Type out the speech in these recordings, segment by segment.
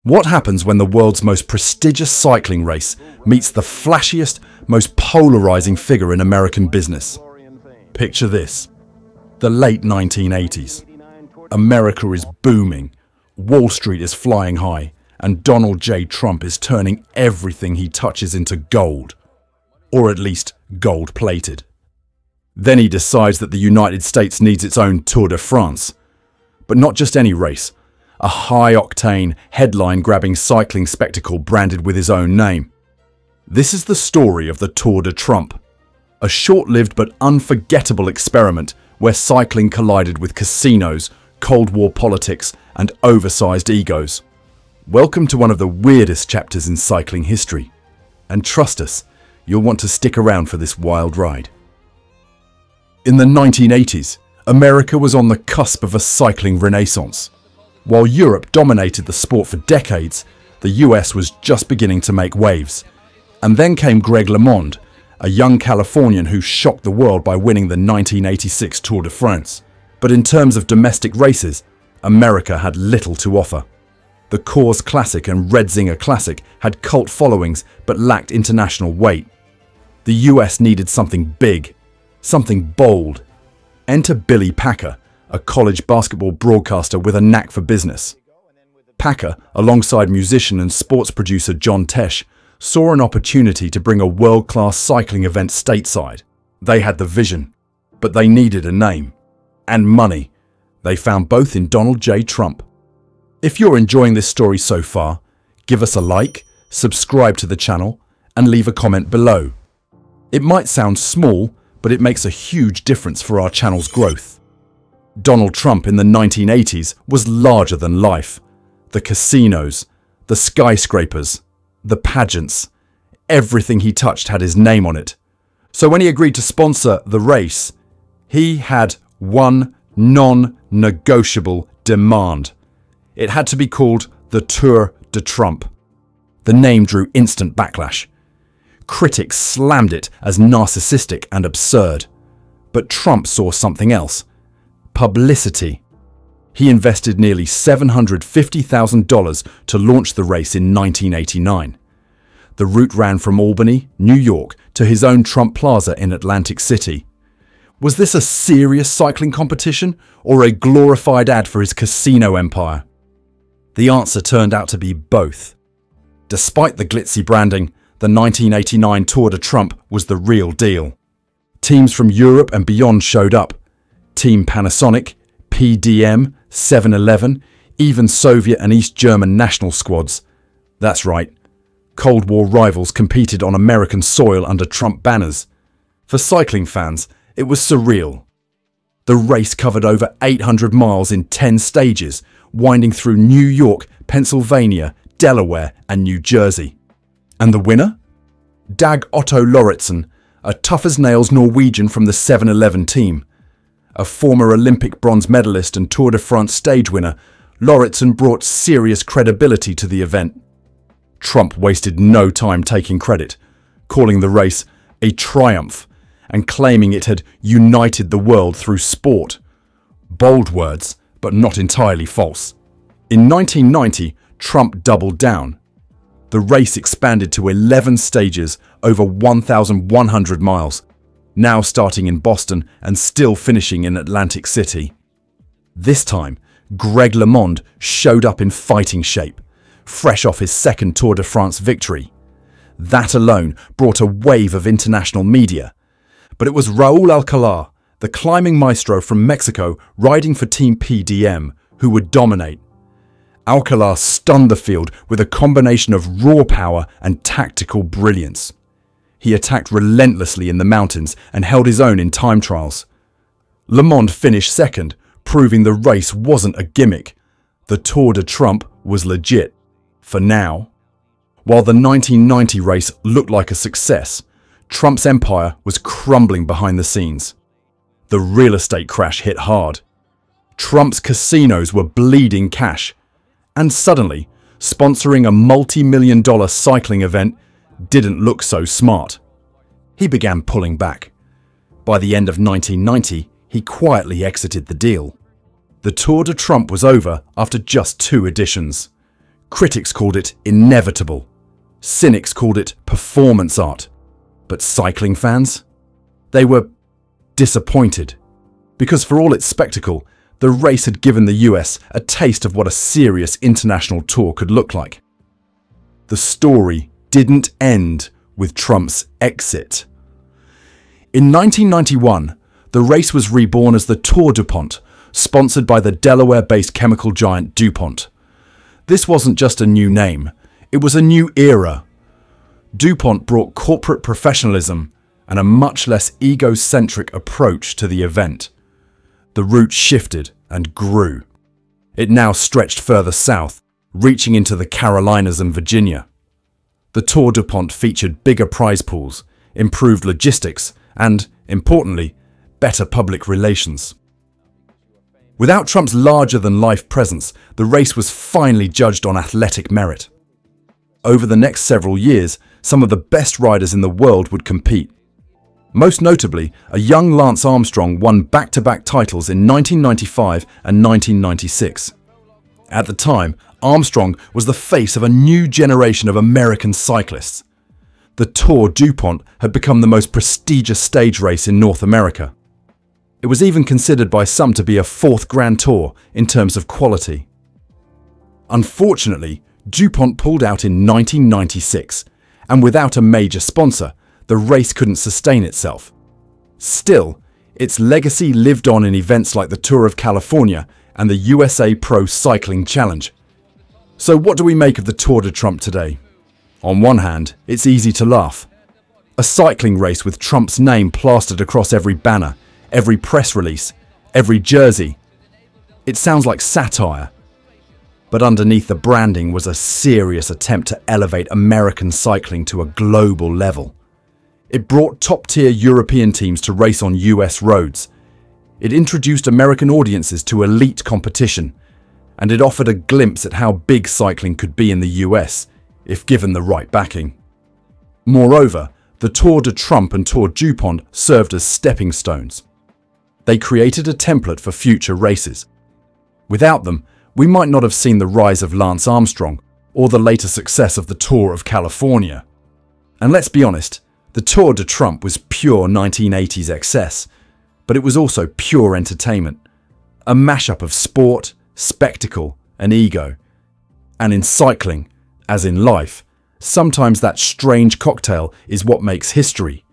What happens when the world's most prestigious cycling race meets the flashiest, most polarizing figure in American business? Picture this. The late 1980s. America is booming, Wall Street is flying high, and Donald J. Trump is turning everything he touches into gold. Or at least gold-plated. Then he decides that the United States needs its own Tour de France. But not just any race. A high-octane, headline-grabbing cycling spectacle branded with his own name. This is the story of the Tour de Trump, a short-lived but unforgettable experiment where cycling collided with casinos, Cold War politics, and oversized egos. Welcome to one of the weirdest chapters in cycling history. And trust us, you'll want to stick around for this wild ride. In the 1980s, America was on the cusp of a cycling renaissance. While Europe dominated the sport for decades, the US was just beginning to make waves. And then came Greg LeMond, a young Californian who shocked the world by winning the 1986 Tour de France. But in terms of domestic races, America had little to offer. The Coors Classic and Redzinger Classic had cult followings but lacked international weight. The US needed something big, something bold. Enter Billy Packer, a college basketball broadcaster with a knack for business. Packer, alongside musician and sports producer John Tesh, saw an opportunity to bring a world-class cycling event stateside. They had the vision, but they needed a name. And money. They found both in Donald J. Trump. If you're enjoying this story so far, give us a like, subscribe to the channel, and leave a comment below. It might sound small, but it makes a huge difference for our channel's growth. Donald Trump in the 1980s was larger than life. The casinos, the skyscrapers, the pageants, everything he touched had his name on it. So when he agreed to sponsor the race, he had one non-negotiable demand. It had to be called the Tour de Trump. The name drew instant backlash. Critics slammed it as narcissistic and absurd. But Trump saw something else. Publicity. He invested nearly $750,000 to launch the race in 1989. The route ran from Albany, New York, to his own Trump Plaza in Atlantic City. Was this a serious cycling competition or a glorified ad for his casino empire? The answer turned out to be both. Despite the glitzy branding, the 1989 Tour de Trump was the real deal. Teams from Europe and beyond showed up. Team Panasonic, PDM, 7-Eleven, even Soviet and East German national squads. That's right, Cold War rivals competed on American soil under Trump banners. For cycling fans, it was surreal. The race covered over 800 miles in 10 stages, winding through New York, Pennsylvania, Delaware and New Jersey. And the winner? Dag Otto Lauritsen, a tough-as-nails Norwegian from the 7-Eleven team. A former Olympic bronze medalist and Tour de France stage winner, Lauritsen brought serious credibility to the event. Trump wasted no time taking credit, calling the race a triumph and claiming it had united the world through sport. Bold words, but not entirely false. In 1990, Trump doubled down. The race expanded to 11 stages over 1,100 miles, now starting in Boston and still finishing in Atlantic City. This time, Greg LeMond showed up in fighting shape, fresh off his second Tour de France victory. That alone brought a wave of international media. But it was Raúl Alcalá, the climbing maestro from Mexico riding for Team PDM, who would dominate. Alcalá stunned the field with a combination of raw power and tactical brilliance. He attacked relentlessly in the mountains and held his own in time trials. LeMond finished second, proving the race wasn't a gimmick. The Tour de Trump was legit. For now. While the 1990 race looked like a success, Trump's empire was crumbling behind the scenes. The real estate crash hit hard. Trump's casinos were bleeding cash. And suddenly, sponsoring a multi-million-dollar cycling event didn't look so smart. He began pulling back. By the end of 1990, he quietly exited the deal. The Tour de Trump was over after just 2 editions. Critics called it inevitable. Cynics called it performance art. But cycling fans? They were disappointed. Because for all its spectacle, the race had given the US a taste of what a serious international tour could look like. The story didn't end with Trump's exit. In 1991, the race was reborn as the Tour DuPont, sponsored by the Delaware-based chemical giant DuPont. This wasn't just a new name, it was a new era. DuPont brought corporate professionalism and a much less egocentric approach to the event. The route shifted and grew. It now stretched further south, reaching into the Carolinas and Virginia. The Tour DuPont featured bigger prize pools, improved logistics, and, importantly, better public relations. Without Trump's larger-than-life presence, the race was finally judged on athletic merit. Over the next several years, some of the best riders in the world would compete. Most notably, a young Lance Armstrong won back-to-back titles in 1995 and 1996. At the time, Armstrong was the face of a new generation of American cyclists. The Tour DuPont had become the most prestigious stage race in North America. It was even considered by some to be a fourth Grand Tour in terms of quality. Unfortunately, DuPont pulled out in 1996, and without a major sponsor, the race couldn't sustain itself. Still, its legacy lived on in events like the Tour of California and the USA Pro Cycling Challenge. So what do we make of the Tour de Trump today? On one hand, it's easy to laugh. A cycling race with Trump's name plastered across every banner, every press release, every jersey. It sounds like satire. But underneath the branding was a serious attempt to elevate American cycling to a global level. It brought top-tier European teams to race on US roads. It introduced American audiences to elite competition. And it offered a glimpse at how big cycling could be in the US, if given the right backing. Moreover, the Tour de Trump and Tour DuPont served as stepping stones. They created a template for future races. Without them, we might not have seen the rise of Lance Armstrong or the later success of the Tour of California. And let's be honest, the Tour de Trump was pure 1980s excess, but it was also pure entertainment, a mashup of sport, spectacle, and ego. And in cycling, as in life, sometimes that strange cocktail is what makes history.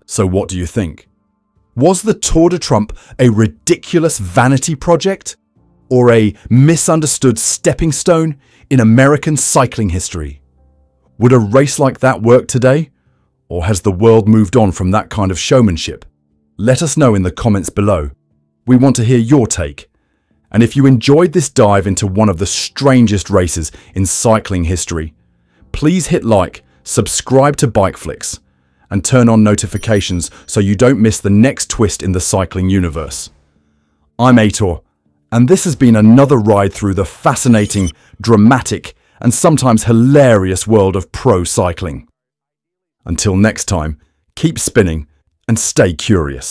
So what do you think? Was the Tour de Trump a ridiculous vanity project? Or a misunderstood stepping stone in American cycling history? Would a race like that work today? Or has the world moved on from that kind of showmanship? Let us know in the comments below. We want to hear your take. And if you enjoyed this dive into one of the strangest races in cycling history, please hit like, subscribe to BikeFlix, and turn on notifications so you don't miss the next twist in the cycling universe. I'm Aitor, and this has been another ride through the fascinating, dramatic, and sometimes hilarious world of pro cycling. Until next time, keep spinning and stay curious.